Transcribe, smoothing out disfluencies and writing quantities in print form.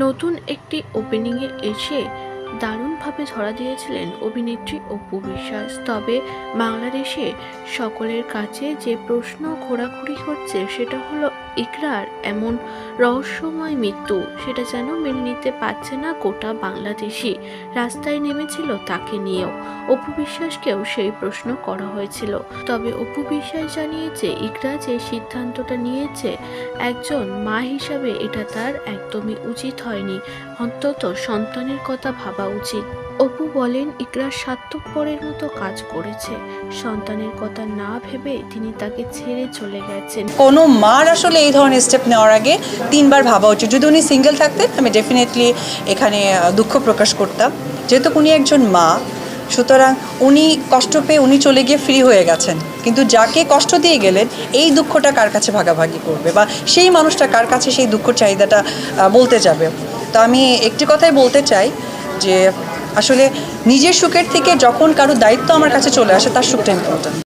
নতুন একটি ওপেনিংয়ে এসে দারুণভাবে ধরা দিয়েছিলেন অভিনেত্রী অপু বিশ্বাস। তবে বাংলাদেশে সকলের কাছে যে প্রশ্ন ঘোরাঘুরি হচ্ছে সেটা হলো ইকরার এমন রহস্যময় মৃত্যু, সেটা যেন মেনে নিতে পারছে না গোটা বাংলাদেশি। রাস্তায় নেমেছিল তাকে নিয়েও, অপু বিশ্বাসকেও সেই প্রশ্ন করা হয়েছিল। তবে অপু বিশ্বাস জানিয়েছে ইকরা যে সিদ্ধান্তটা নিয়েছে একজন মা হিসাবে এটা তার একদমই উচিত হয়নি, অন্তত সন্তানের কথা ভাবা উচিত। অপু বলেন ইকরা স্বার্থপরের মতো কাজ করেছে, সন্তানের কথা না ভেবে তিনি তাকে ছেড়ে চলে গেছেন। কোনো মার আসলে এই ধরনের স্টেপ নেওয়ার আগে তিনবার ভাবা উচিত। যদি উনি সিঙ্গেল থাকতেন আমি ডেফিনেটলি এখানে দুঃখ প্রকাশ করতাম, যেহেতু উনি একজন মা, সুতরাং উনি কষ্ট পেয়ে উনি চলে গিয়ে ফ্রি হয়ে গেছেন। কিন্তু যাকে কষ্ট দিয়ে গেলেন এই দুঃখটা কার কাছে ভাগাভাগি করবে, বা সেই মানুষটা কার কাছে সেই দুঃখ চাহিদাটা বলতে যাবে? তো আমি একটি কথাই বলতে চাই যে আসলে নিজের সুখের থেকে যখন কারো দায়িত্ব আমার কাছে চলে আসে তার সুখটা ইম্পর্টেন্ট।